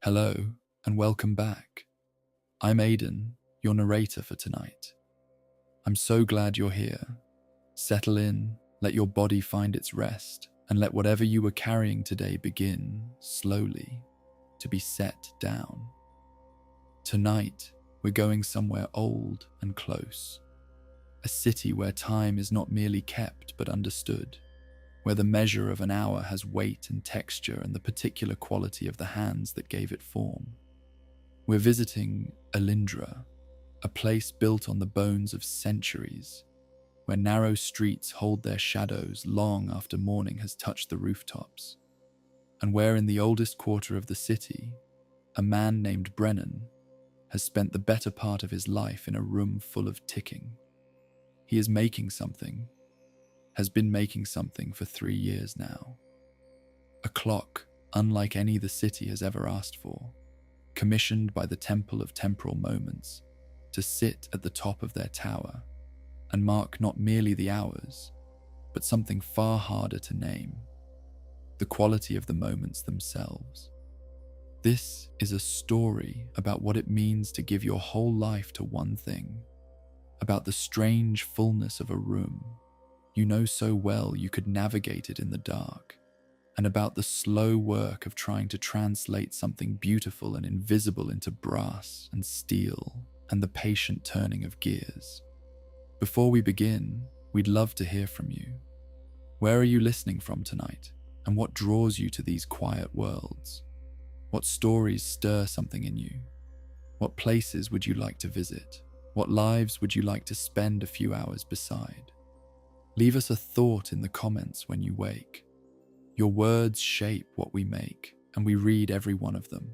Hello, and welcome back. I'm Aidan, your narrator for tonight. I'm so glad you're here. Settle in, let your body find its rest, and let whatever you were carrying today begin, slowly, to be set down. Tonight, we're going somewhere old and close. A city where time is not merely kept but understood, where the measure of an hour has weight and texture and the particular quality of the hands that gave it form. We're visiting Aelindra, a place built on the bones of centuries, where narrow streets hold their shadows long after morning has touched the rooftops, and where in the oldest quarter of the city, a man named Brennan has spent the better part of his life in a room full of ticking. He is making something, has been making something for 3 years now. A clock unlike any the city has ever asked for, commissioned by the Temple of Temporal Moments to sit at the top of their tower and mark not merely the hours, but something far harder to name, the quality of the moments themselves. This is a story about what it means to give your whole life to one thing, about the strange fullness of a room you know so well you could navigate it in the dark, and about the slow work of trying to translate something beautiful and invisible into brass and steel and the patient turning of gears. Before we begin, we'd love to hear from you. Where are you listening from tonight, and what draws you to these quiet worlds? What stories stir something in you? What places would you like to visit? What lives would you like to spend a few hours beside? Leave us a thought in the comments when you wake. Your words shape what we make, and we read every one of them.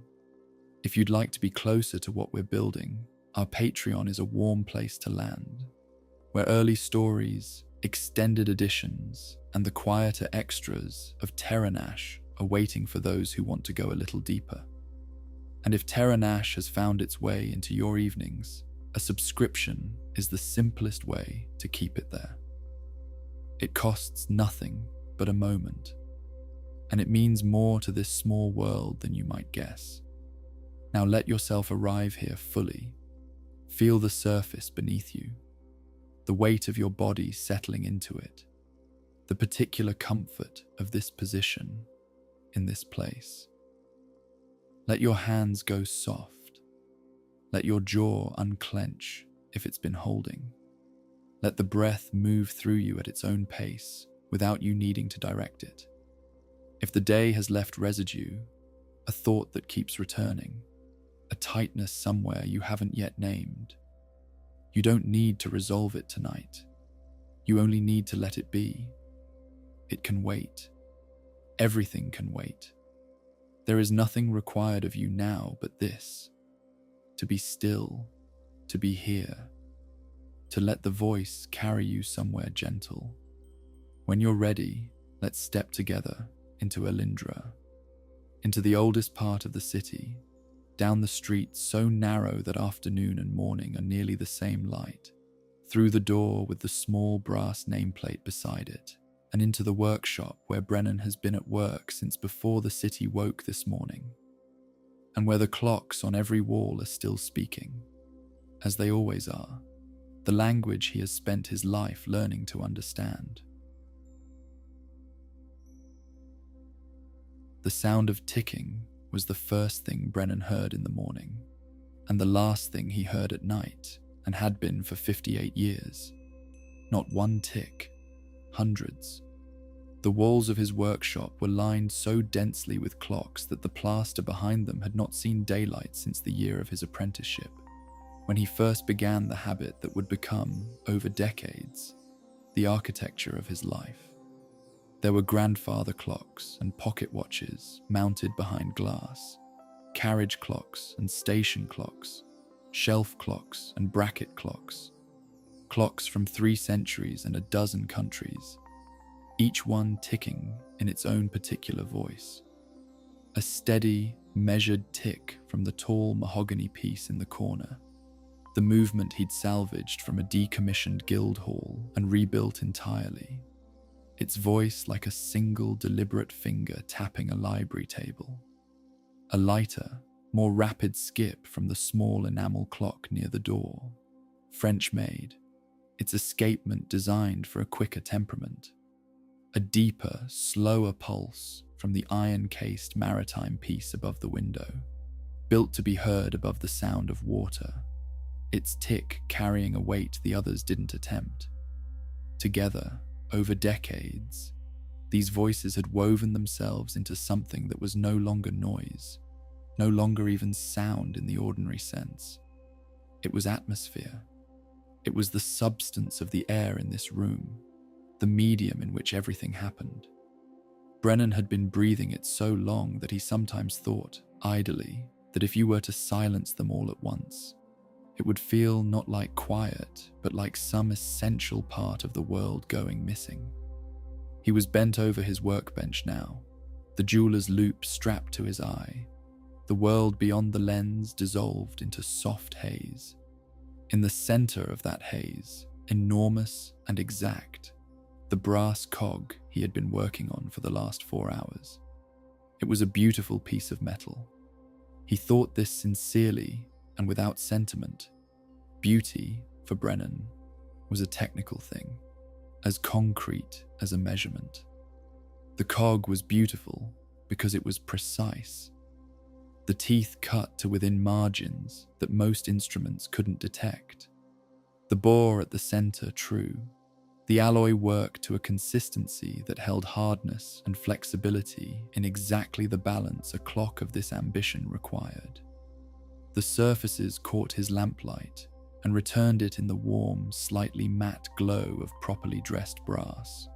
If you'd like to be closer to what we're building, our Patreon is a warm place to land, where early stories, extended editions, and the quieter extras of Terranash are waiting for those who want to go a little deeper. And if Terranash has found its way into your evenings, a subscription is the simplest way to keep it there. It costs nothing but a moment, and it means more to this small world than you might guess. Now let yourself arrive here fully. Feel the surface beneath you, the weight of your body settling into it, the particular comfort of this position in this place. Let your hands go soft. Let your jaw unclench if it's been holding. Let the breath move through you at its own pace without you needing to direct it. If the day has left residue, a thought that keeps returning, a tightness somewhere you haven't yet named, you don't need to resolve it tonight. You only need to let it be. It can wait. Everything can wait. There is nothing required of you now but this: to be still, to be here, to let the voice carry you somewhere gentle. When you're ready, let's step together into Aelindra, into the oldest part of the city, down the street so narrow that afternoon and morning are nearly the same light, through the door with the small brass nameplate beside it, and into the workshop where Brennan has been at work since before the city woke this morning, and where the clocks on every wall are still speaking, as they always are, the language he has spent his life learning to understand. The sound of ticking was the first thing Brennan heard in the morning, and the last thing he heard at night, and had been for 58 years. Not one tick, hundreds. The walls of his workshop were lined so densely with clocks that the plaster behind them had not seen daylight since the year of his apprenticeship, when he first began the habit that would become, over decades, the architecture of his life. There were grandfather clocks and pocket watches mounted behind glass, carriage clocks and station clocks, shelf clocks and bracket clocks, clocks from 3 centuries and a dozen countries, each one ticking in its own particular voice. A steady, measured tick from the tall mahogany piece in the corner, the movement he'd salvaged from a decommissioned guild hall and rebuilt entirely, its voice like a single deliberate finger tapping a library table. A lighter, more rapid skip from the small enamel clock near the door, French-made, its escapement designed for a quicker temperament. A deeper, slower pulse from the iron-cased maritime piece above the window, built to be heard above the sound of water, its tick carrying a weight the others didn't attempt. Together, over decades, these voices had woven themselves into something that was no longer noise, no longer even sound in the ordinary sense. It was atmosphere. It was the substance of the air in this room, the medium in which everything happened. Brennan had been breathing it so long that he sometimes thought, idly, that if you were to silence them all at once, it would feel not like quiet, but like some essential part of the world going missing. He was bent over his workbench now, the jeweler's loupe strapped to his eye, the world beyond the lens dissolved into soft haze. In the center of that haze, enormous and exact, the brass cog he had been working on for the last 4 hours. It was a beautiful piece of metal. He thought this sincerely and without sentiment. Beauty, for Brennan, was a technical thing, as concrete as a measurement. The cog was beautiful because it was precise. The teeth cut to within margins that most instruments couldn't detect. The bore at the center true. The alloy worked to a consistency that held hardness and flexibility in exactly the balance a clock of this ambition required. The surfaces caught his lamplight and returned it in the warm, slightly matte glow of properly dressed brass,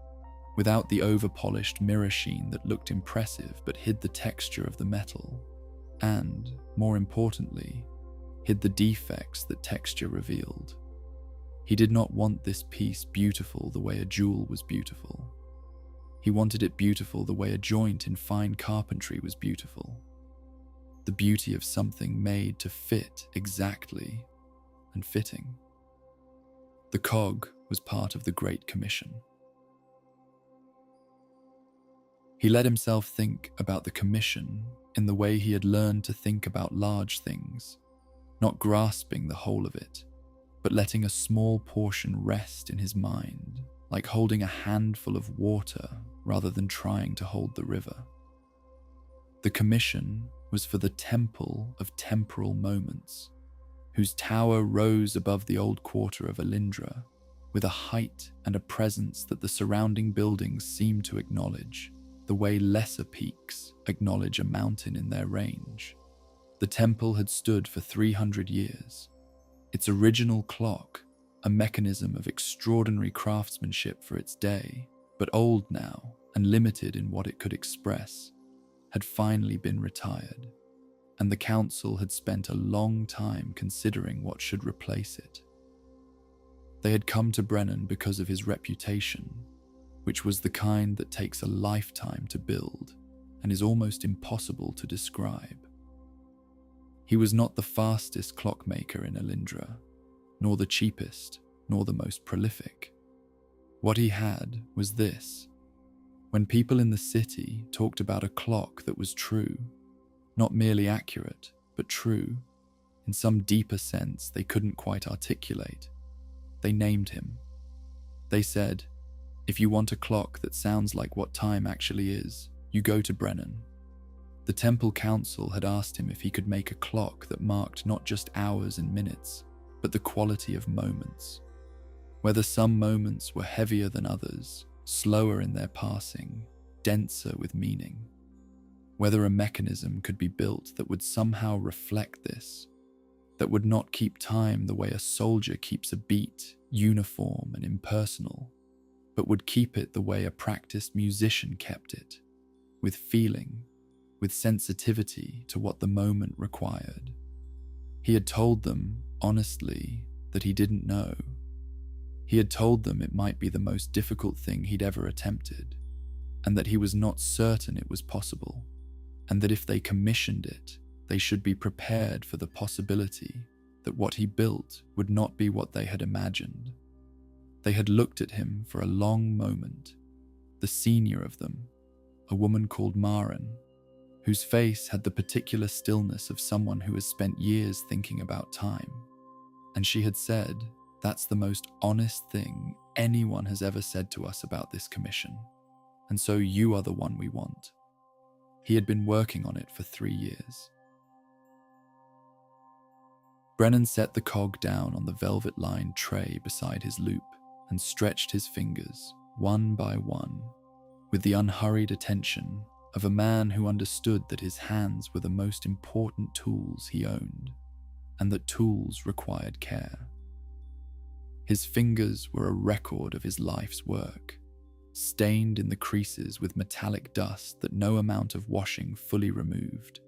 without the over-polished mirror sheen that looked impressive but hid the texture of the metal, and, more importantly, hid the defects that texture revealed. He did not want this piece beautiful the way a jewel was beautiful. He wanted it beautiful the way a joint in fine carpentry was beautiful. The beauty of something made to fit exactly and fitting. The cog was part of the Great Commission. He let himself think about the commission in the way he had learned to think about large things, not grasping the whole of it, but letting a small portion rest in his mind, like holding a handful of water rather than trying to hold the river. The commission was for the Temple of Temporal Moments, whose tower rose above the old quarter of Aelindra, with a height and a presence that the surrounding buildings seemed to acknowledge, the way lesser peaks acknowledge a mountain in their range. The temple had stood for 300 years. Its original clock, a mechanism of extraordinary craftsmanship for its day, but old now and limited in what it could express, had finally been retired, and the council had spent a long time considering what should replace it. They had come to Brennan because of his reputation, which was the kind that takes a lifetime to build and is almost impossible to describe. He was not the fastest clockmaker in Aelindra, nor the cheapest, nor the most prolific. What he had was this: when people in the city talked about a clock that was true, not merely accurate, but true, in some deeper sense they couldn't quite articulate, they named him. They said, if you want a clock that sounds like what time actually is, you go to Brennan. The Temple Council had asked him if he could make a clock that marked not just hours and minutes, but the quality of moments. Whether some moments were heavier than others, slower in their passing, denser with meaning. Whether a mechanism could be built that would somehow reflect this, that would not keep time the way a soldier keeps a beat, uniform and impersonal, but would keep it the way a practiced musician kept it, with feeling, with sensitivity to what the moment required. He had told them, honestly, that he didn't know. He had told them it might be the most difficult thing he'd ever attempted, and that he was not certain it was possible, and that if they commissioned it, they should be prepared for the possibility that what he built would not be what they had imagined. They had looked at him for a long moment, the senior of them, a woman called Maren, whose face had the particular stillness of someone who has spent years thinking about time. And she had said, "That's the most honest thing anyone has ever said to us about this commission. And so you are the one we want." He had been working on it for 3 years. Brennan set the cog down on the velvet-lined tray beside his loop and stretched his fingers, one by one, with the unhurried attention of a man who understood that his hands were the most important tools he owned, and that tools required care. His fingers were a record of his life's work, stained in the creases with metallic dust that no amount of washing fully removed,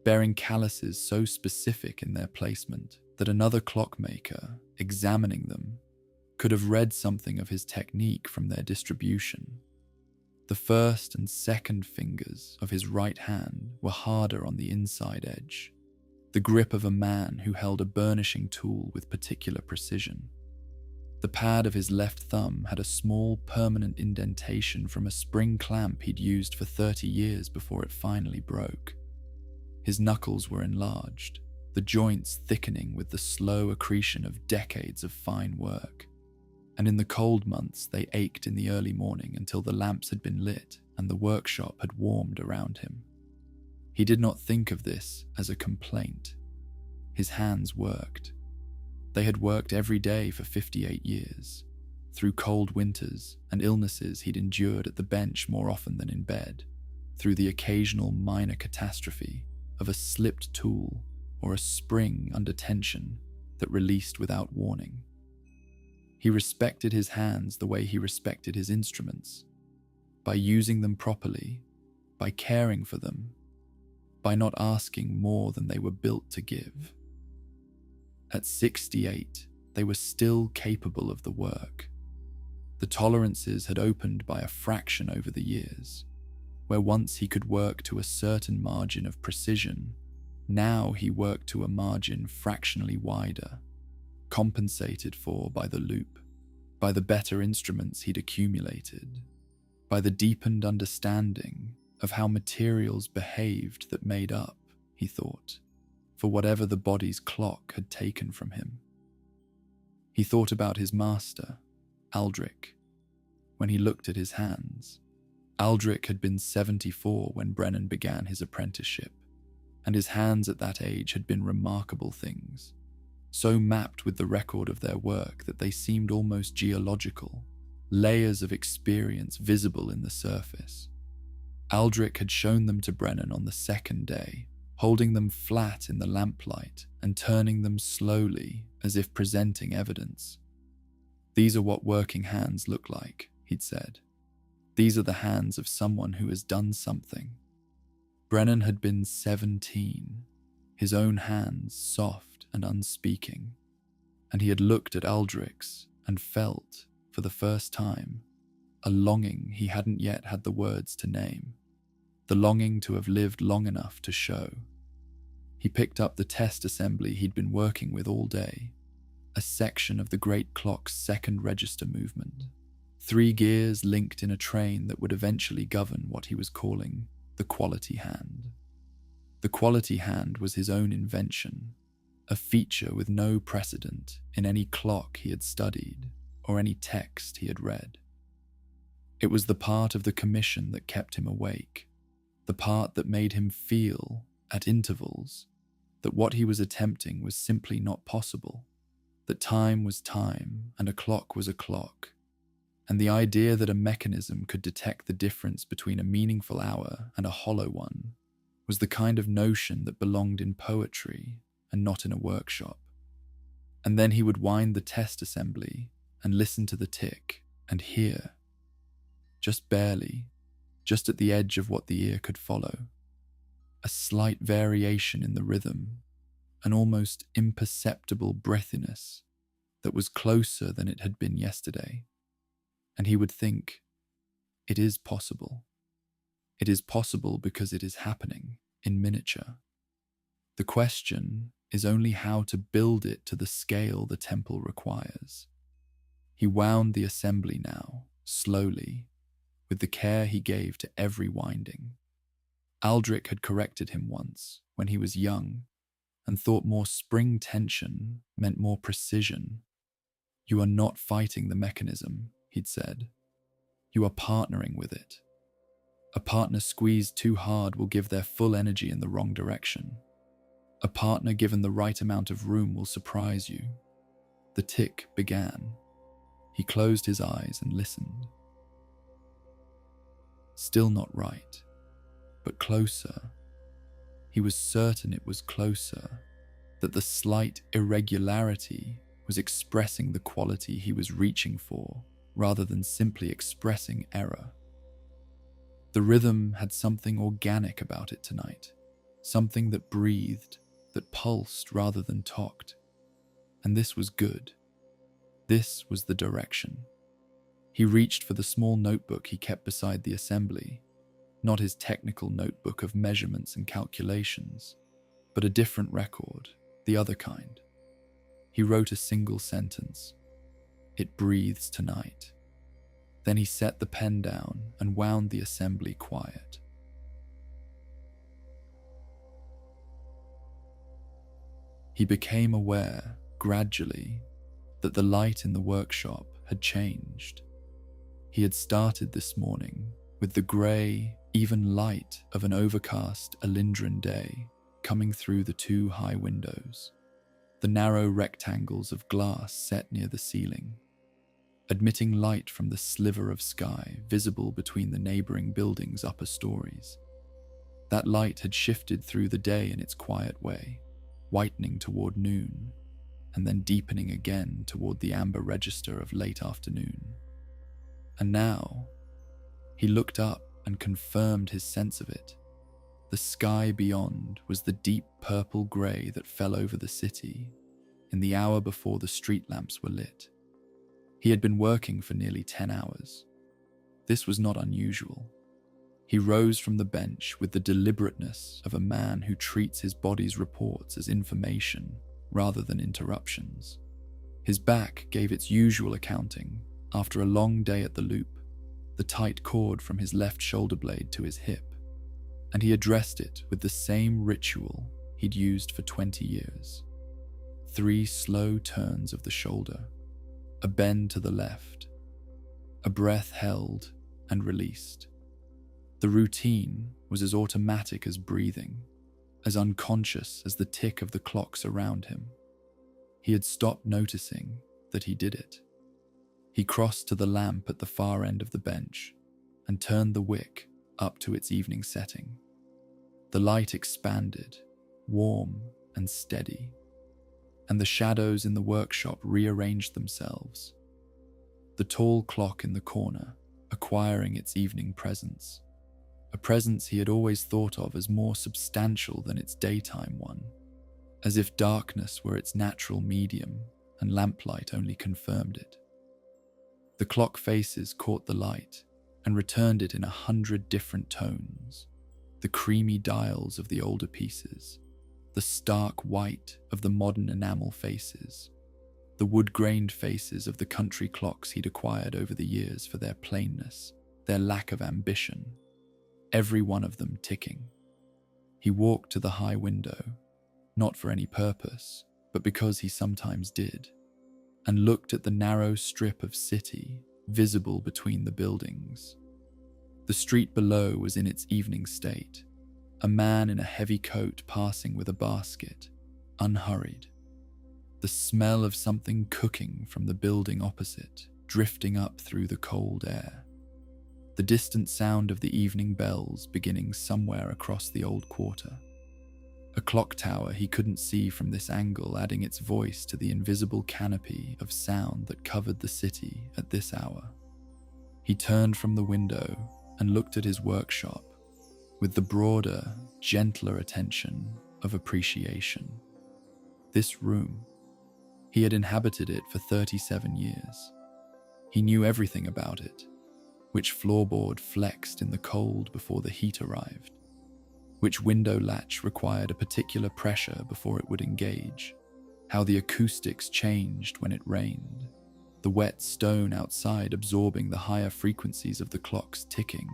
bearing calluses so specific in their placement that another clockmaker, examining them, could have read something of his technique from their distribution. The first and second fingers of his right hand were harder on the inside edge, the grip of a man who held a burnishing tool with particular precision. The pad of his left thumb had a small permanent indentation from a spring clamp he'd used for 30 years before it finally broke. His knuckles were enlarged, the joints thickening with the slow accretion of decades of fine work. And in the cold months they ached in the early morning until the lamps had been lit and the workshop had warmed around him. He did not think of this as a complaint. His hands worked. They had worked every day for 58 years, through cold winters and illnesses he'd endured at the bench more often than in bed, through the occasional minor catastrophe of a slipped tool or a spring under tension that released without warning. He respected his hands the way he respected his instruments, by using them properly, by caring for them, by not asking more than they were built to give. At 68, they were still capable of the work. The tolerances had opened by a fraction over the years. Where once he could work to a certain margin of precision, now he worked to a margin fractionally wider, compensated for by the loop, by the better instruments he'd accumulated, by the deepened understanding of how materials behaved that made up, he thought, for whatever the body's clock had taken from him. He thought about his master, Aldrich, when he looked at his hands. Aldrich had been 74 when Brennan began his apprenticeship, and his hands at that age had been remarkable things, so mapped with the record of their work that they seemed almost geological, layers of experience visible in the surface. Aldrich had shown them to Brennan on the second day, holding them flat in the lamplight and turning them slowly as if presenting evidence. "These are what working hands look like," he'd said. "These are the hands of someone who has done something." Brennan had been 17, his own hands soft and unspeaking, and he had looked at Aldrich's and felt, for the first time, a longing he hadn't yet had the words to name, the longing to have lived long enough to show. He picked up the test assembly he'd been working with all day, a section of the great clock's second register movement, 3 gears linked in a train that would eventually govern what he was calling the quality hand. The quality hand was his own invention, a feature with no precedent in any clock he had studied or any text he had read. It was the part of the commission that kept him awake, the part that made him feel, at intervals, that what he was attempting was simply not possible, that time was time and a clock was a clock, and the idea that a mechanism could detect the difference between a meaningful hour and a hollow one was the kind of notion that belonged in poetry and not in a workshop. And then he would wind the test assembly and listen to the tick and hear, just barely, just at the edge of what the ear could follow, a slight variation in the rhythm, an almost imperceptible breathiness that was closer than it had been yesterday. And he would think, it is possible. It is possible because it is happening in miniature. The question is only how to build it to the scale the temple requires. He wound the assembly now, slowly, with the care he gave to every winding. Aldrich had corrected him once, when he was young, and thought more spring tension meant more precision. "You are not fighting the mechanism," he'd said. "You are partnering with it. A partner squeezed too hard will give their full energy in the wrong direction. A partner given the right amount of room will surprise you." The tick began. He closed his eyes and listened. Still not right, but closer. He was certain it was closer, that the slight irregularity was expressing the quality he was reaching for, rather than simply expressing error. The rhythm had something organic about it tonight, something that breathed, that pulsed rather than talked. And this was good. This was the direction. He reached for the small notebook he kept beside the assembly, not his technical notebook of measurements and calculations, but a different record, the other kind. He wrote a single sentence: "It breathes tonight." Then he set the pen down and wound the assembly quiet. He became aware, gradually, that the light in the workshop had changed. He had started this morning with the grey, even light of an overcast Aelindran day coming through the two high windows, the narrow rectangles of glass set near the ceiling, admitting light from the sliver of sky visible between the neighbouring buildings' upper stories. That light had shifted through the day in its quiet way, whitening toward noon, and then deepening again toward the amber register of late afternoon. And now, he looked up and confirmed his sense of it. The sky beyond was the deep purple grey that fell over the city in the hour before the street lamps were lit. He had been working for nearly 10 hours. This was not unusual. He rose from the bench with the deliberateness of a man who treats his body's reports as information rather than interruptions. His back gave its usual accounting after a long day at the loop, the tight cord from his left shoulder blade to his hip, and he addressed it with the same ritual he'd used for 20 years. 3 slow turns of the shoulder, a bend to the left, a breath held and released. The routine was as automatic as breathing, as unconscious as the tick of the clocks around him. He had stopped noticing that he did it. He crossed to the lamp at the far end of the bench and turned the wick up to its evening setting. The light expanded, warm and steady, and the shadows in the workshop rearranged themselves. The tall clock in the corner acquiring its evening presence, a presence he had always thought of as more substantial than its daytime one, as if darkness were its natural medium and lamplight only confirmed it. The clock faces caught the light and returned it in 100 different tones, the creamy dials of the older pieces, the stark white of the modern enamel faces, the wood-grained faces of the country clocks he'd acquired over the years for their plainness, their lack of ambition, every one of them ticking. He walked to the high window, not for any purpose, but because he sometimes did, and looked at the narrow strip of city visible between the buildings. The street below was in its evening state, a man in a heavy coat passing with a basket, unhurried. The smell of something cooking from the building opposite drifting up through the cold air. The distant sound of the evening bells beginning somewhere across the old quarter. A clock tower he couldn't see from this angle adding its voice to the invisible canopy of sound that covered the city at this hour. He turned from the window and looked at his workshop with the broader, gentler attention of appreciation. This room, he had inhabited it for 37 years. He knew everything about it, which floorboard flexed in the cold before the heat arrived, which window latch required a particular pressure before it would engage, how the acoustics changed when it rained, the wet stone outside absorbing the higher frequencies of the clock's ticking,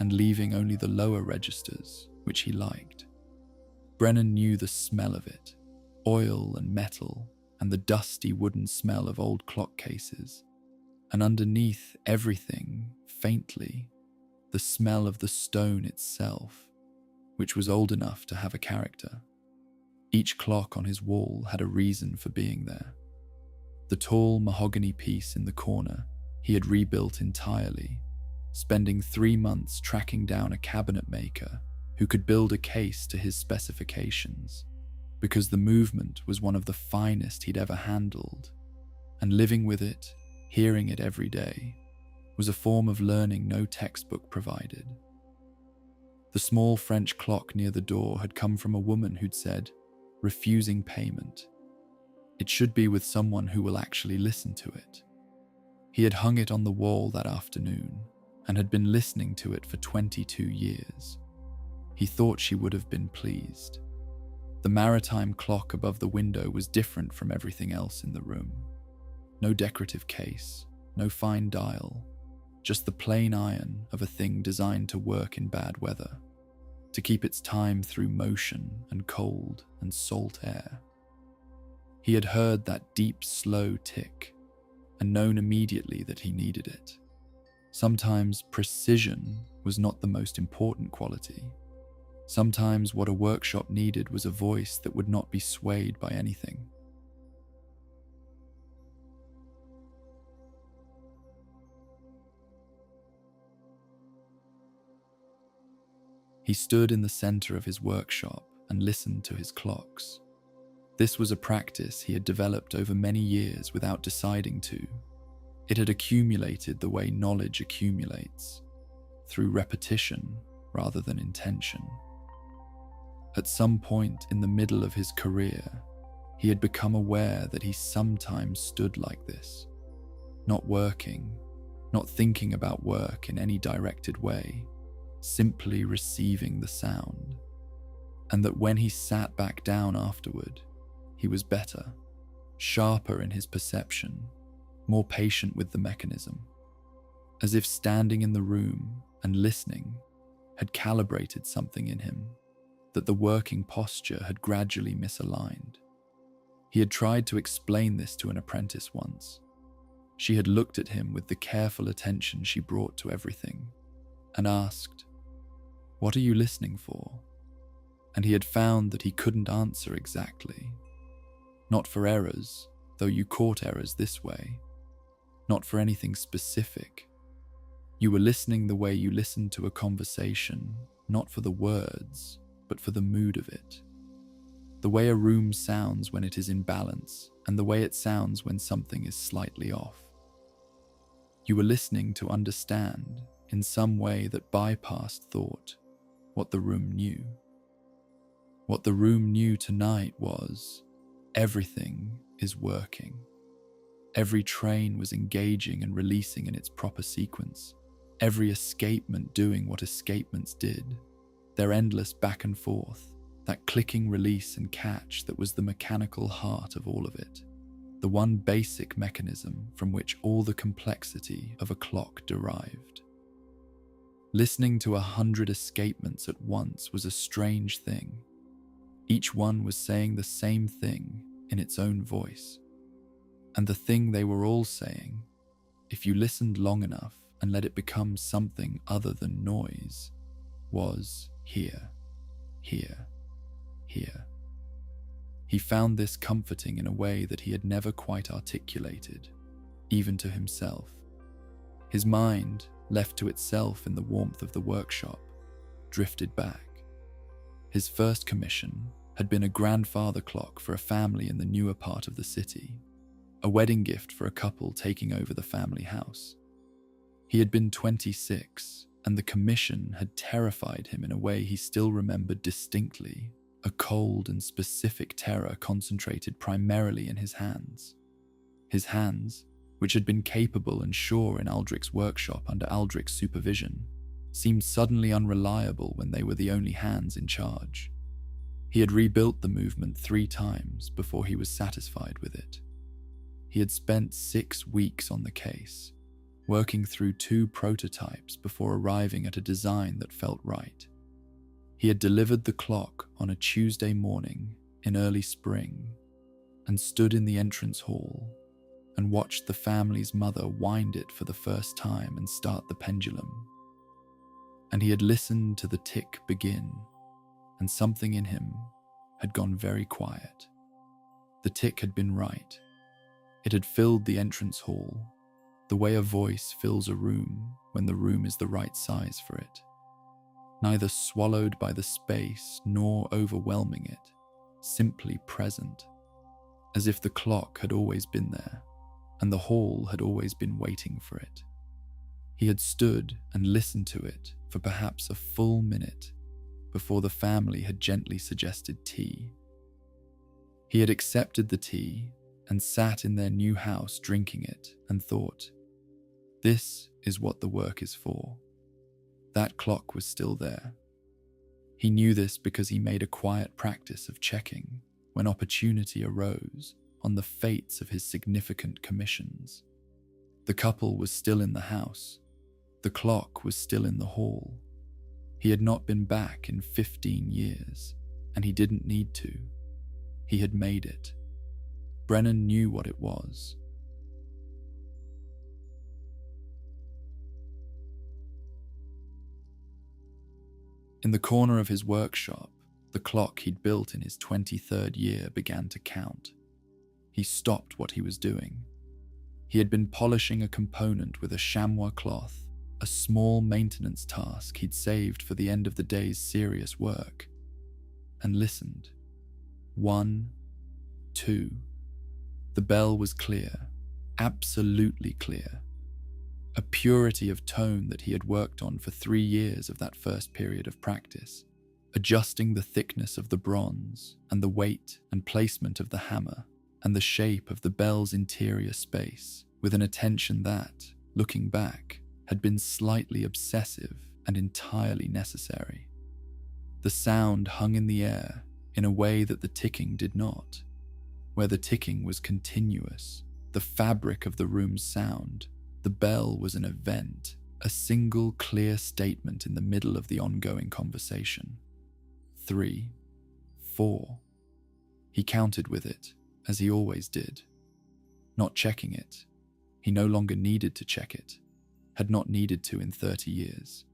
and leaving only the lower registers, which he liked. Brennan knew the smell of it, oil and metal, and the dusty wooden smell of old clock cases, and underneath everything, faintly, the smell of the stone itself, which was old enough to have a character. Each clock on his wall had a reason for being there. The tall mahogany piece in the corner he had rebuilt entirely, spending 3 months tracking down a cabinet maker who could build a case to his specifications, because the movement was one of the finest he'd ever handled, and living with it, hearing it every day, was a form of learning no textbook provided. The small French clock near the door had come from a woman who'd said, refusing payment. It should be with someone who will actually listen to it. He had hung it on the wall that afternoon and had been listening to it for 22 years. He thought she would have been pleased. The maritime clock above the window was different from everything else in the room. No decorative case, no fine dial, just the plain iron of a thing designed to work in bad weather, to keep its time through motion and cold and salt air. He had heard that deep, slow tick and known immediately that he needed it. Sometimes precision was not the most important quality. Sometimes what a workshop needed was a voice that would not be swayed by anything. He stood in the center of his workshop and listened to his clocks. This was a practice he had developed over many years without deciding to. It had accumulated the way knowledge accumulates, through repetition rather than intention. At some point in the middle of his career, he had become aware that he sometimes stood like this, not working, not thinking about work in any directed way, simply receiving the sound, and that when he sat back down afterward, he was better, sharper in his perception, more patient with the mechanism, as if standing in the room and listening had calibrated something in him, that the working posture had gradually misaligned. He had tried to explain this to an apprentice once. She had looked at him with the careful attention she brought to everything, and asked, "What are you listening for?" And he had found that he couldn't answer exactly. Not for errors, though you caught errors this way. Not for anything specific. You were listening the way you listen to a conversation, not for the words, but for the mood of it. The way a room sounds when it is in balance, and the way it sounds when something is slightly off. You were listening to understand, in some way that bypassed thought, what the room knew. What the room knew tonight was, everything is working. Every train was engaging and releasing in its proper sequence. Every escapement doing what escapements did. Their endless back and forth, that clicking release and catch that was the mechanical heart of all of it. The one basic mechanism from which all the complexity of a clock derived. Listening to 100 escapements at once was a strange thing. Each one was saying the same thing in its own voice. And the thing they were all saying, if you listened long enough and let it become something other than noise, was here, here, here. He found this comforting in a way that he had never quite articulated, even to himself. His mind, left to itself in the warmth of the workshop, drifted back. His first commission had been a grandfather clock for a family in the newer part of the city, a wedding gift for a couple taking over the family house. He had been 26, and the commission had terrified him in a way he still remembered distinctly, a cold and specific terror concentrated primarily in his hands. His hands, which had been capable and sure in Aldrich's workshop under Aldrich's supervision, seemed suddenly unreliable when they were the only hands in charge. He had rebuilt the movement 3 times before he was satisfied with it. He had spent 6 weeks on the case, working through 2 prototypes before arriving at a design that felt right. He had delivered the clock on a Tuesday morning in early spring and stood in the entrance hall and watched the family's mother wind it for the first time and start the pendulum. And he had listened to the tick begin, and something in him had gone very quiet. The tick had been right. It had filled the entrance hall, the way a voice fills a room when the room is the right size for it. Neither swallowed by the space nor overwhelming it, simply present, as if the clock had always been there, and the hall had always been waiting for it. He had stood and listened to it for perhaps a full minute before the family had gently suggested tea. He had accepted the tea and sat in their new house drinking it and thought, this is what the work is for. That clock was still there. He knew this because he made a quiet practice of checking, when opportunity arose, on the fates of his significant commissions. The couple was still in the house. The clock was still in the hall. He had not been back in 15 years, and he didn't need to. He had made it. Brennan knew what it was. In the corner of his workshop, the clock he'd built in his 23rd year began to count. He stopped what he was doing. He had been polishing a component with a chamois cloth, a small maintenance task he'd saved for the end of the day's serious work, and listened. 1, 2. The bell was clear, absolutely clear. A purity of tone that he had worked on for 3 years of that first period of practice, adjusting the thickness of the bronze and the weight and placement of the hammer and the shape of the bell's interior space with an attention that, looking back, had been slightly obsessive and entirely necessary. The sound hung in the air in a way that the ticking did not. Where the ticking was continuous, the fabric of the room's sound, the bell was an event, a single clear statement in the middle of the ongoing conversation. 3, 4. He counted with it, as he always did. Not checking it. He no longer needed to check it, had not needed to in 30 years.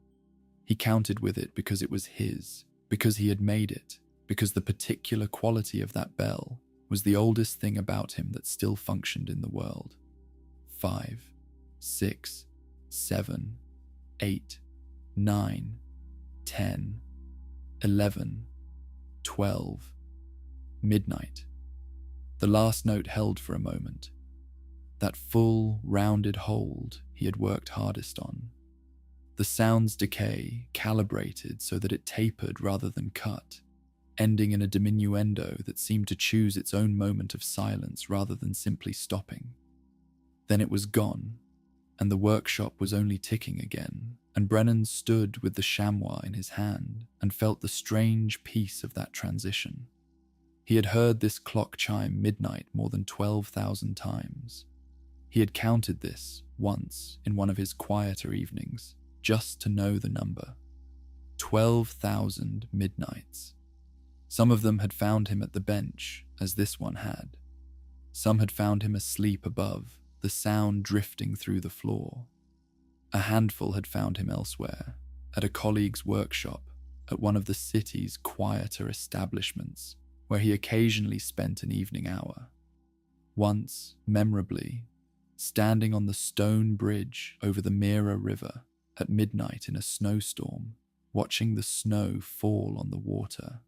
He counted with it because it was his, because he had made it, because the particular quality of that bell was the oldest thing about him that still functioned in the world. 5, 6, 7, 8, 9, 10, 11, 12. Midnight. The last note held for a moment. That full, rounded hold he had worked hardest on. The sound's decay calibrated so that it tapered rather than cut, ending in a diminuendo that seemed to choose its own moment of silence rather than simply stopping. Then it was gone, and the workshop was only ticking again, and Brennan stood with the chamois in his hand and felt the strange peace of that transition. He had heard this clock chime midnight more than 12,000 times. He had counted this once in one of his quieter evenings, just to know the number. 12,000 midnights. Some of them had found him at the bench, as this one had. Some had found him asleep above, the sound drifting through the floor. A handful had found him elsewhere, at a colleague's workshop, at one of the city's quieter establishments, where he occasionally spent an evening hour. Once, memorably, standing on the stone bridge over the Mira River at midnight in a snowstorm, watching the snow fall on the water.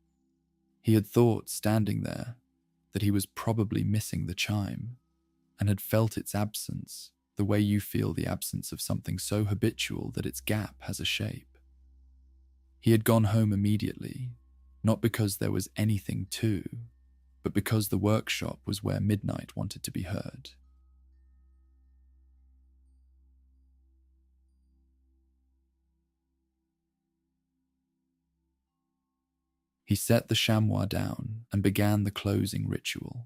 He had thought, standing there, that he was probably missing the chime, and had felt its absence the way you feel the absence of something so habitual that its gap has a shape. He had gone home immediately, not because there was anything to, but because the workshop was where midnight wanted to be heard. He set the chamois down and began the closing ritual.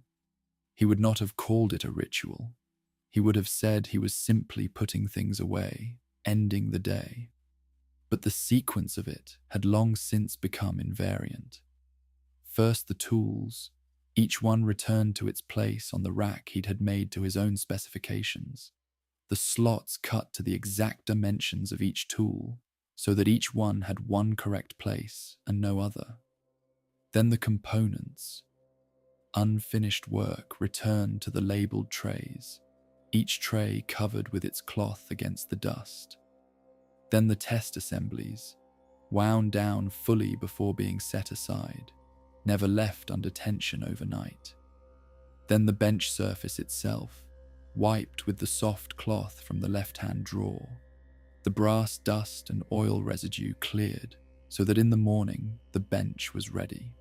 He would not have called it a ritual. he would have said he was simply putting things away, ending the day. But the sequence of it had long since become invariant. First the tools, each one returned to its place on the rack he'd had made to his own specifications. The slots cut to the exact dimensions of each tool, so that each one had one correct place and no other. Then the components, unfinished work, returned to the labelled trays, each tray covered with its cloth against the dust. Then the test assemblies, wound down fully before being set aside, never left under tension overnight. Then the bench surface itself, wiped with the soft cloth from the left-hand drawer, the brass dust and oil residue cleared so that in the morning the bench was ready.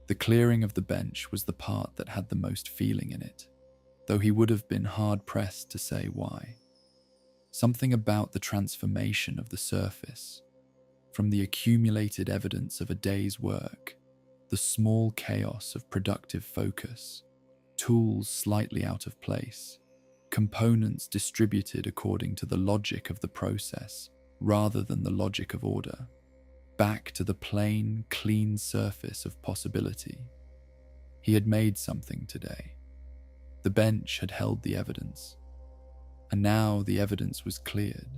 The clearing of the bench was the part that had the most feeling in it, though he would have been hard-pressed to say why. Something about the transformation of the surface, from the accumulated evidence of a day's work, the small chaos of productive focus, tools slightly out of place, components distributed according to the logic of the process rather than the logic of order, back to the plain, clean surface of possibility. He had made something today. The bench had held the evidence, and now the evidence was cleared,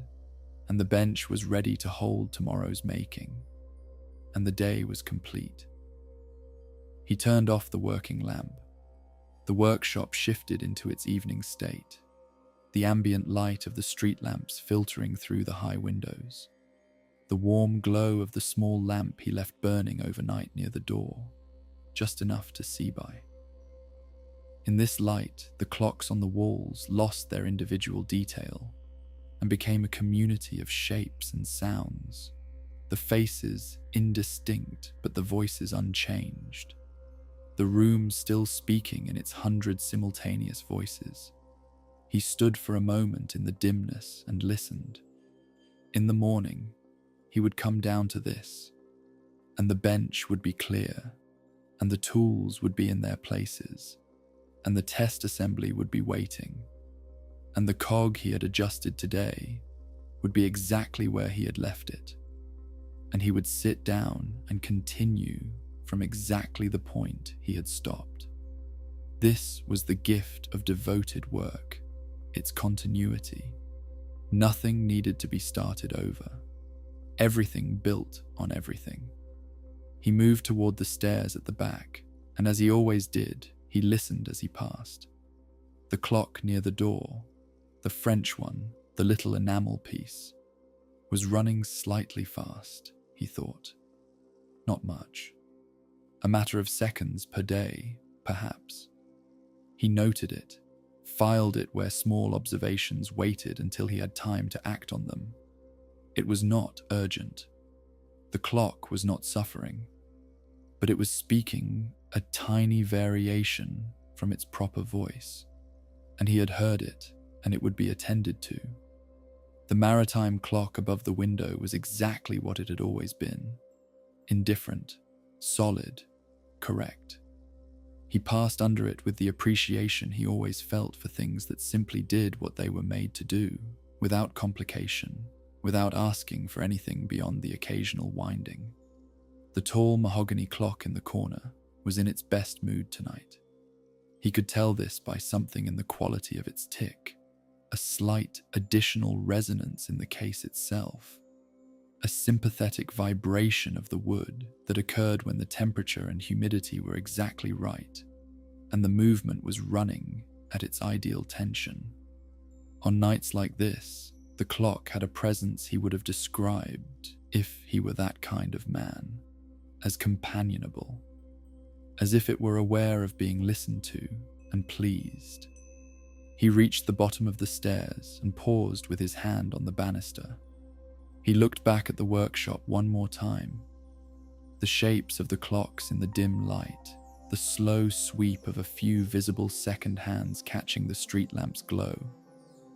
and the bench was ready to hold tomorrow's making, and the day was complete. He turned off the working lamp. The workshop shifted into its evening state, the ambient light of the street lamps filtering through the high windows, the warm glow of the small lamp he left burning overnight near the door, just enough to see by. In this light, the clocks on the walls lost their individual detail and became a community of shapes and sounds, the faces indistinct but the voices unchanged, the room still speaking in its 100 simultaneous voices. He stood for a moment in the dimness and listened. In the morning, he would come down to this, and the bench would be clear, and the tools would be in their places, and the test assembly would be waiting, and the cog he had adjusted today would be exactly where he had left it, and he would sit down and continue from exactly the point he had stopped. This was the gift of devoted work, its continuity. Nothing needed to be started over. Everything built on everything. He moved toward the stairs at the back, and as he always did, he listened as he passed. The clock near the door, the French one, the little enamel piece, was running slightly fast, he thought. Not much. A matter of seconds per day, perhaps. He noted it, filed it where small observations waited until he had time to act on them. It was not urgent. The clock was not suffering, but it was speaking a tiny variation from its proper voice, and he had heard it, and it would be attended to. The maritime clock above the window was exactly what it had always been, indifferent, solid, correct. He passed under it with the appreciation he always felt for things that simply did what they were made to do, without complication, without asking for anything beyond the occasional winding. The tall mahogany clock in the corner was in its best mood tonight. He could tell this by something in the quality of its tick, a slight additional resonance in the case itself, a sympathetic vibration of the wood that occurred when the temperature and humidity were exactly right, and the movement was running at its ideal tension. On nights like this, the clock had a presence he would have described, if he were that kind of man, as companionable, as if it were aware of being listened to and pleased. He reached the bottom of the stairs and paused with his hand on the banister. He looked back at the workshop one more time. The shapes of the clocks in the dim light, the slow sweep of a few visible second hands catching the street lamp's glow,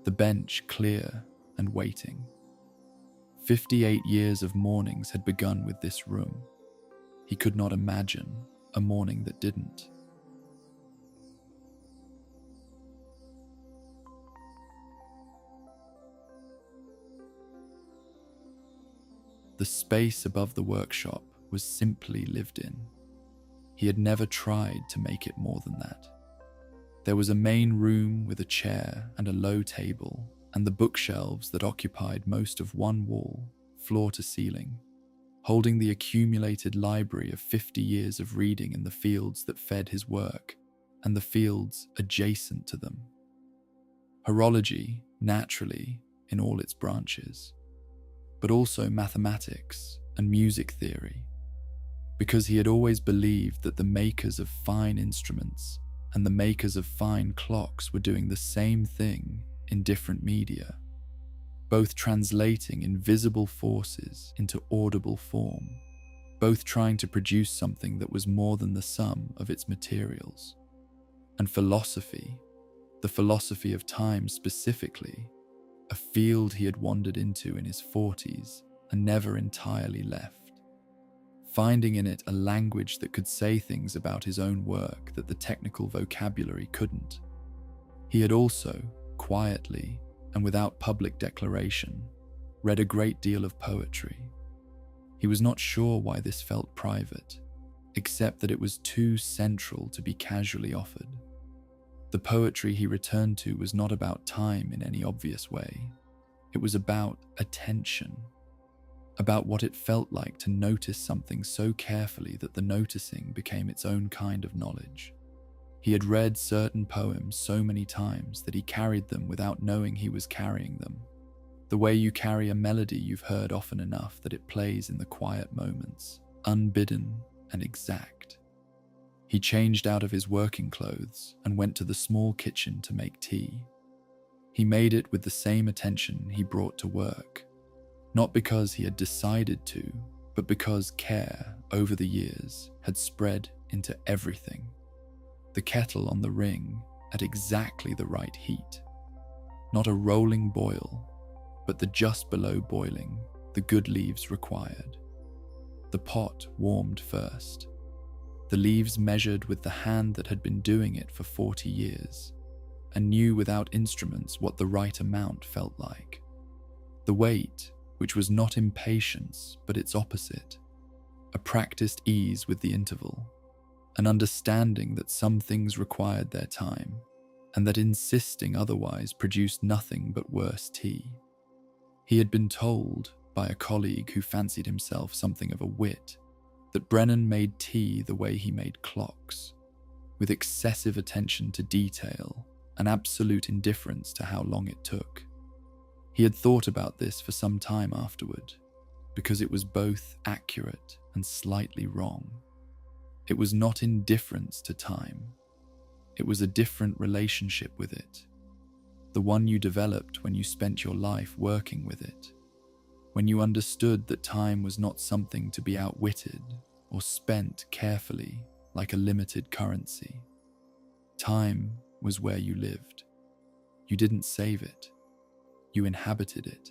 the bench clear and waiting. 58 years of mornings had begun with this room. He could not imagine a morning that didn't. The space above the workshop was simply lived in. He had never tried to make it more than that. There was a main room with a chair and a low table, and the bookshelves that occupied most of one wall, floor to ceiling, holding the accumulated library of 50 years of reading in the fields that fed his work, and the fields adjacent to them. Horology, naturally, in all its branches, but also mathematics and music theory, because he had always believed that the makers of fine instruments and the makers of fine clocks were doing the same thing in different media, both translating invisible forces into audible form, both trying to produce something that was more than the sum of its materials. And philosophy, the philosophy of time specifically, a field he had wandered into in his 40s and never entirely left, finding in it a language that could say things about his own work that the technical vocabulary couldn't. He had also, quietly and without public declaration, read a great deal of poetry. He was not sure why this felt private, except that it was too central to be casually offered. The poetry he returned to was not about time in any obvious way. It was about attention, about what it felt like to notice something so carefully that the noticing became its own kind of knowledge. He had read certain poems so many times that he carried them without knowing he was carrying them, the way you carry a melody you've heard often enough that it plays in the quiet moments, unbidden and exact. He changed out of his working clothes and went to the small kitchen to make tea. He made it with the same attention he brought to work, not because he had decided to, but because care, over the years, had spread into everything. The kettle on the ring at exactly the right heat. Not a rolling boil, but the just below boiling the good leaves required. The pot warmed first. The leaves measured with the hand that had been doing it for 40 years, and knew without instruments what the right amount felt like. The weight, which was not impatience, but its opposite, a practiced ease with the interval, an understanding that some things required their time, and that insisting otherwise produced nothing but worse tea. He had been told, by a colleague who fancied himself something of a wit, that Brennan made tea the way he made clocks, with excessive attention to detail and absolute indifference to how long it took. He had thought about this for some time afterward, because it was both accurate and slightly wrong. It was not indifference to time. It was a different relationship with it, the one you developed when you spent your life working with it, when you understood that time was not something to be outwitted or spent carefully like a limited currency. Time was where you lived. You didn't save it. You inhabited it.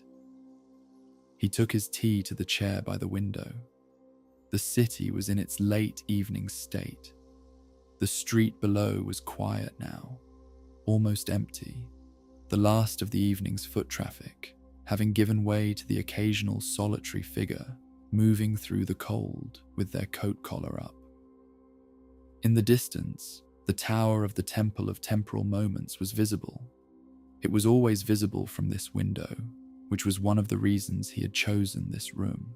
He took his tea to the chair by the window. The city was in its late evening state. The street below was quiet now, almost empty, the last of the evening's foot traffic having given way to the occasional solitary figure moving through the cold with their coat collar up. In the distance, the tower of the Temple of Temporal Moments was visible. It was always visible from this window, which was one of the reasons he had chosen this room.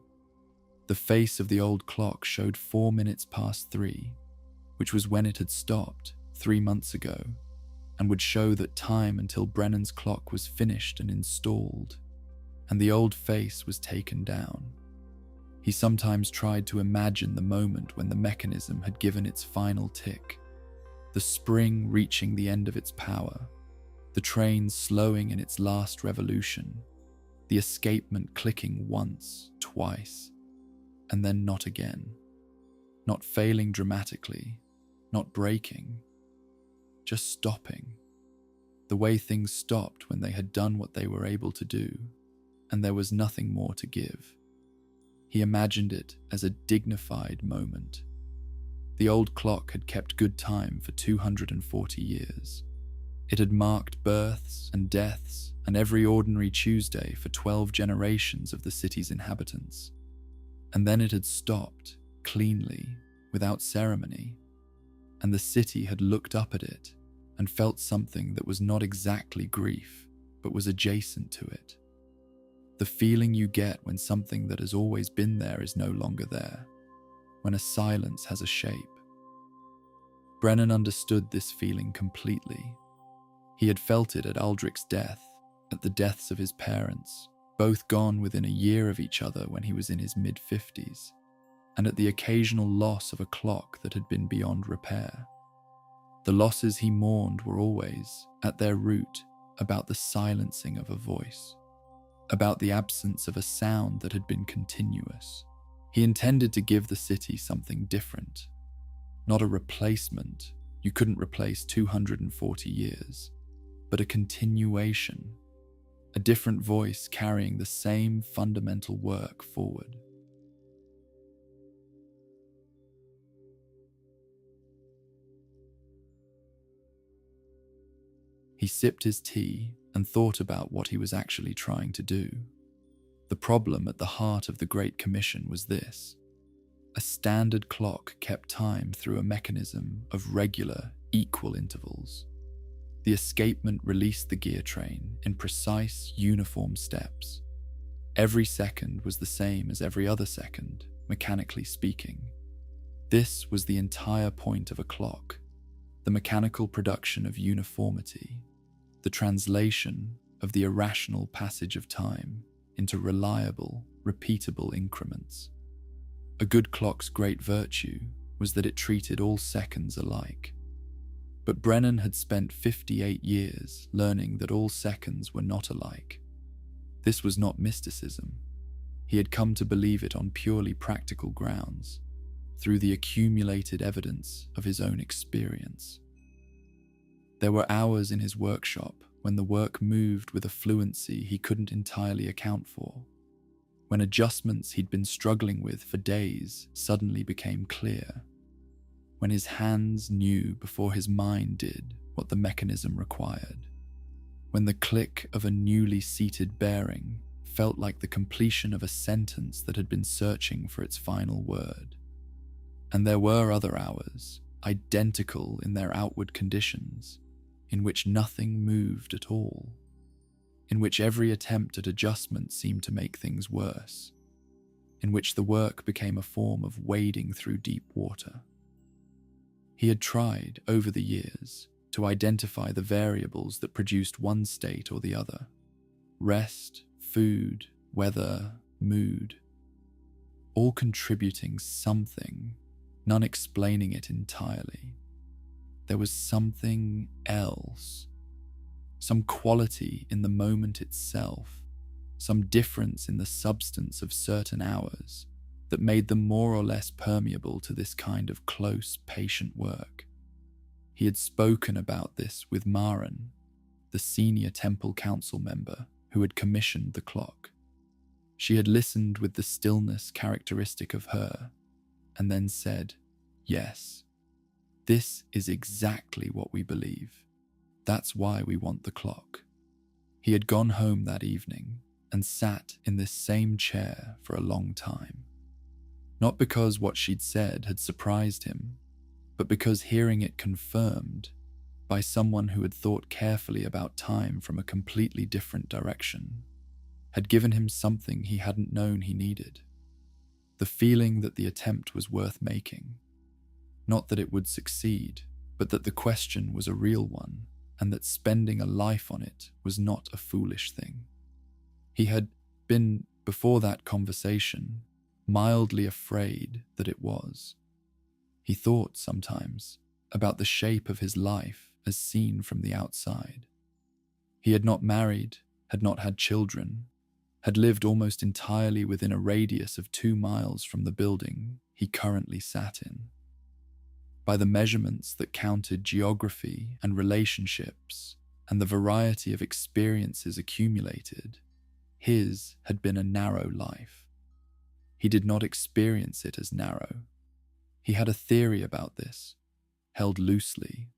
The face of the old clock showed 4 minutes past 3, which was when it had stopped 3 months ago, and would show that time until Brennan's clock was finished and installed, and the old face was taken down. He sometimes tried to imagine the moment when the mechanism had given its final tick, the spring reaching the end of its power, the train slowing in its last revolution, the escapement clicking once, twice, and then not again, not failing dramatically, not breaking, just stopping, the way things stopped when they had done what they were able to do, and there was nothing more to give. He imagined it as a dignified moment. The old clock had kept good time for 240 years. It had marked births and deaths and every ordinary Tuesday for 12 generations of the city's inhabitants. And then it had stopped, cleanly, without ceremony, and the city had looked up at it and felt something that was not exactly grief, but was adjacent to it. The feeling you get when something that has always been there is no longer there, when a silence has a shape. Brennan understood this feeling completely. He had felt it at Aldrich's death, at the deaths of his parents, both gone within a year of each other when he was in his mid-50s, and at the occasional loss of a clock that had been beyond repair. The losses he mourned were always, at their root, about the silencing of a voice, about the absence of a sound that had been continuous. He intended to give the city something different, not a replacement. You couldn't replace 240 years, but a continuation, a different voice carrying the same fundamental work forward. He sipped his tea and thought about what he was actually trying to do. The problem at the heart of the Great Commission was this: a standard clock kept time through a mechanism of regular, equal intervals. The escapement released the gear train in precise, uniform steps. Every second was the same as every other second, mechanically speaking. This was the entire point of a clock, the mechanical production of uniformity, the translation of the irrational passage of time into reliable, repeatable increments. A good clock's great virtue was that it treated all seconds alike. But Brennan had spent 58 years learning that all seconds were not alike. This was not mysticism. He had come to believe it on purely practical grounds, through the accumulated evidence of his own experience. There were hours in his workshop when the work moved with a fluency he couldn't entirely account for, when adjustments he'd been struggling with for days suddenly became clear, when his hands knew before his mind did what the mechanism required, when the click of a newly seated bearing felt like the completion of a sentence that had been searching for its final word. And there were other hours, identical in their outward conditions, in which nothing moved at all, in which every attempt at adjustment seemed to make things worse, in which the work became a form of wading through deep water. He had tried, over the years, to identify the variables that produced one state or the other: rest, food, weather, mood, all contributing something, none explaining it entirely. There was something else, some quality in the moment itself, some difference in the substance of certain hours that made them more or less permeable to this kind of close, patient work. He had spoken about this with Marin, the senior temple council member who had commissioned the clock. She had listened with the stillness characteristic of her, and then said, "Yes, this is exactly what we believe. That's why we want the clock." He had gone home that evening and sat in this same chair for a long time. Not because what she'd said had surprised him, but because hearing it confirmed by someone who had thought carefully about time from a completely different direction had given him something he hadn't known he needed. The feeling that the attempt was worth making. Not that it would succeed, but that the question was a real one, and that spending a life on it was not a foolish thing. He had been, before that conversation, mildly afraid that it was. He thought sometimes about the shape of his life as seen from the outside. He had not married, had not had children, had lived almost entirely within a radius of 2 miles from the building he currently sat in. By the measurements that counted geography and relationships and the variety of experiences accumulated, his had been a narrow life. He did not experience it as narrow. He had a theory about this, held loosely,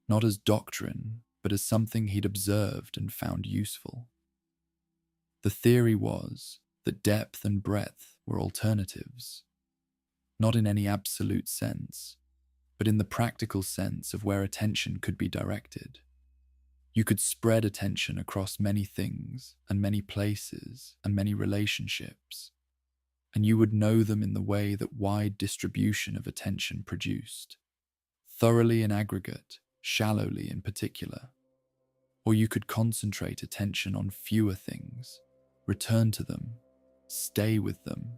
not as doctrine, but as something he'd observed and found useful. The theory was that depth and breadth were alternatives, not in any absolute sense, but in the practical sense of where attention could be directed. You could spread attention across many things and many places and many relationships, and you would know them in the way that wide distribution of attention produced, thoroughly in aggregate, shallowly in particular. Or you could concentrate attention on fewer things, return to them, stay with them,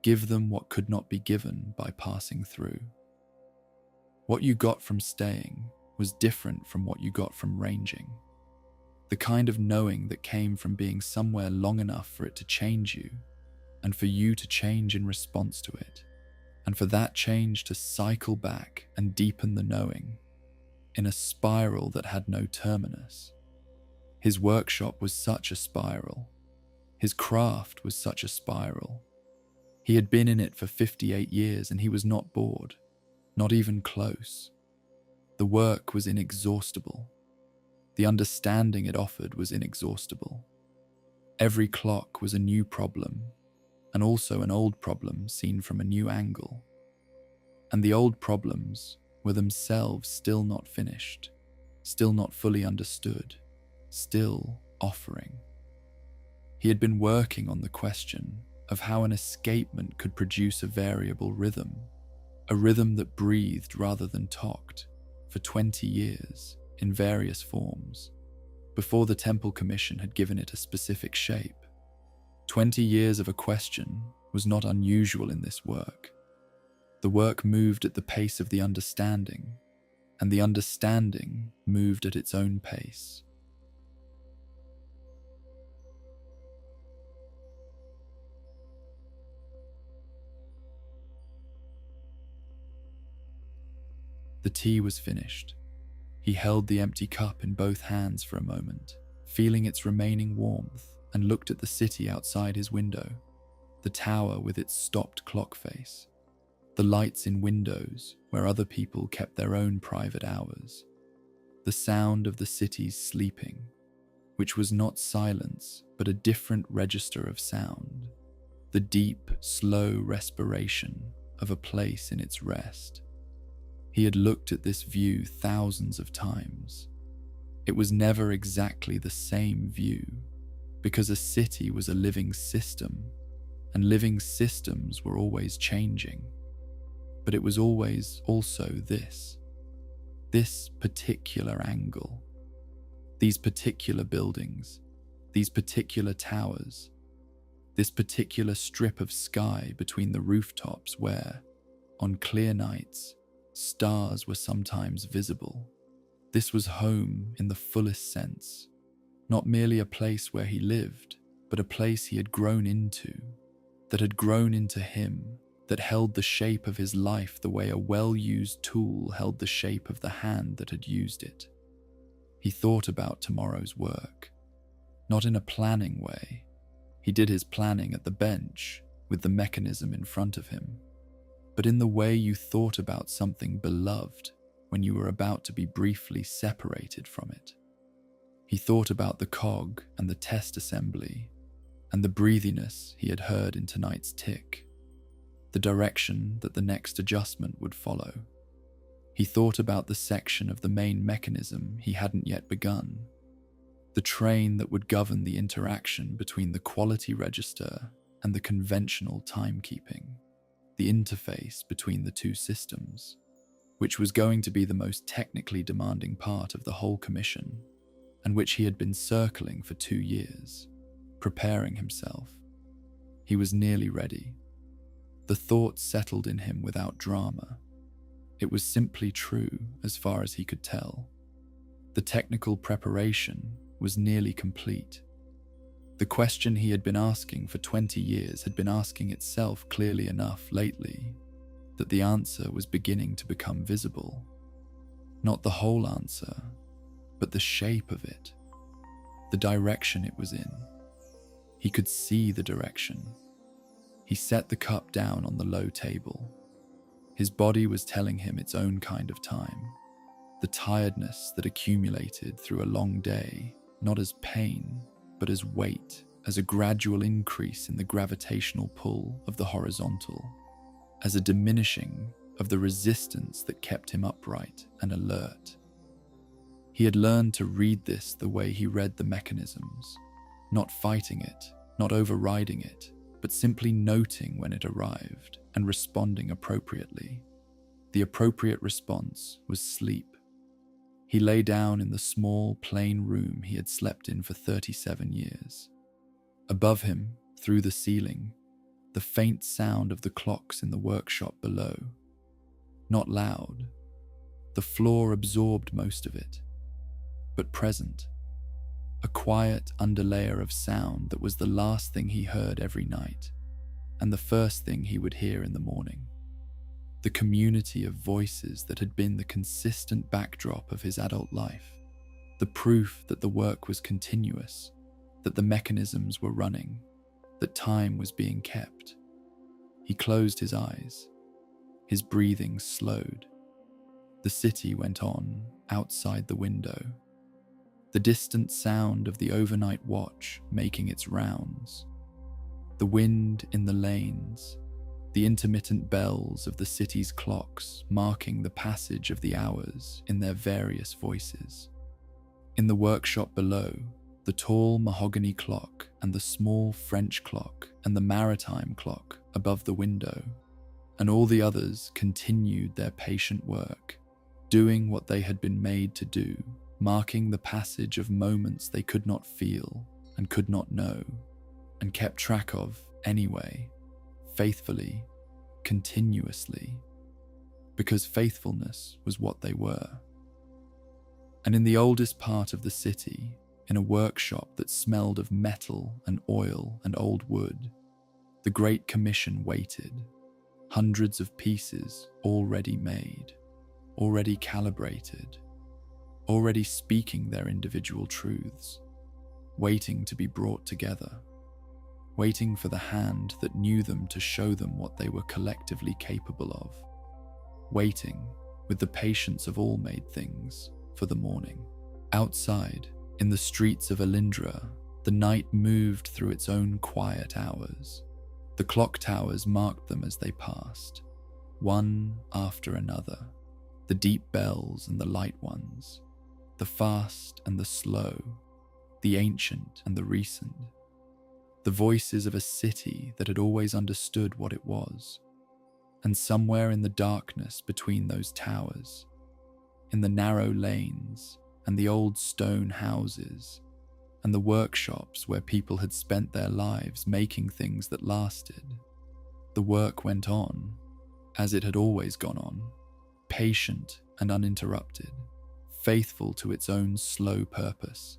give them what could not be given by passing through. What you got from staying was different from what you got from ranging. The kind of knowing that came from being somewhere long enough for it to change you, and for you to change in response to it, and for that change to cycle back and deepen the knowing, in a spiral that had no terminus. His workshop was such a spiral. His craft was such a spiral. He had been in it for 58 years and he was not bored, not even close. The work was inexhaustible. The understanding it offered was inexhaustible. Every clock was a new problem, and also an old problem seen from a new angle. And the old problems were themselves still not finished, still not fully understood, still offering. He had been working on the question of how an escapement could produce a variable rhythm, a rhythm that breathed rather than talked, for 20 years in various forms, before the Temple Commission had given it a specific shape. 20 years of a question was not unusual in this work. The work moved at the pace of the understanding, and the understanding moved at its own pace. The tea was finished. He held the empty cup in both hands for a moment, feeling its remaining warmth, and looked at the city outside his window, the tower with its stopped clock face, the lights in windows where other people kept their own private hours, the sound of the city's sleeping, which was not silence but a different register of sound, the deep, slow respiration of a place in its rest. He had looked at this view thousands of times. It was never exactly the same view, because a city was a living system, and living systems were always changing. But it was always also this particular angle, these particular buildings, these particular towers, this particular strip of sky between the rooftops where, on clear nights, stars were sometimes visible. This was home in the fullest sense, not merely a place where he lived, but a place he had grown into, that had grown into him, that held the shape of his life the way a well-used tool held the shape of the hand that had used it. He thought about tomorrow's work, not in a planning way. He did his planning at the bench, with the mechanism in front of him, but in the way you thought about something beloved when you were about to be briefly separated from it. He thought about the cog and the test assembly, and the breathiness he had heard in tonight's tick, the direction that the next adjustment would follow. He thought about the section of the main mechanism he hadn't yet begun, the train that would govern the interaction between the quality register and the conventional timekeeping, the interface between the two systems, which was going to be the most technically demanding part of the whole commission, and which he had been circling for 2 years, preparing himself. He was nearly ready. The thought settled in him without drama. It was simply true as far as he could tell. The technical preparation was nearly complete. The question he had been asking for 20 years had been asking itself clearly enough lately that the answer was beginning to become visible. Not the whole answer, but the shape of it, the direction it was in. He could see the direction. He set the cup down on the low table. His body was telling him its own kind of time, the tiredness that accumulated through a long day, not as pain, but as weight, as a gradual increase in the gravitational pull of the horizontal, as a diminishing of the resistance that kept him upright and alert. He had learned to read this the way he read the mechanisms, not fighting it, not overriding it, but simply noting when it arrived and responding appropriately. The appropriate response was sleep. He lay down in the small, plain room he had slept in for 37 years. Above him, through the ceiling, the faint sound of the clocks in the workshop below. Not loud. The floor absorbed most of it, but present. A quiet underlayer of sound that was the last thing he heard every night, and the first thing he would hear in the morning. The community of voices that had been the consistent backdrop of his adult life, the proof that the work was continuous, that the mechanisms were running, that time was being kept. He closed his eyes. His breathing slowed. The city went on outside the window. The distant sound of the overnight watch making its rounds. The wind in the lanes. The intermittent bells of the city's clocks marking the passage of the hours in their various voices. In the workshop below, the tall mahogany clock and the small French clock and the maritime clock above the window, and all the others continued their patient work, doing what they had been made to do, marking the passage of moments they could not feel and could not know, and kept track of anyway, faithfully, continuously, because faithfulness was what they were. And in the oldest part of the city, in a workshop that smelled of metal and oil and old wood, the Great Commission waited, hundreds of pieces already made, already calibrated, already speaking their individual truths, waiting to be brought together, waiting for the hand that knew them to show them what they were collectively capable of, waiting, with the patience of all made things, for the morning. Outside, in the streets of Aelindra, the night moved through its own quiet hours. The clock towers marked them as they passed, one after another, the deep bells and the light ones, the fast and the slow, the ancient and the recent, the voices of a city that had always understood what it was. And somewhere in the darkness between those towers, in the narrow lanes and the old stone houses, and the workshops where people had spent their lives making things that lasted, the work went on, as it had always gone on, patient and uninterrupted, faithful to its own slow purpose,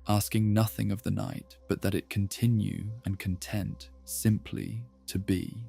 asking nothing of the night but that it continue and content simply to be.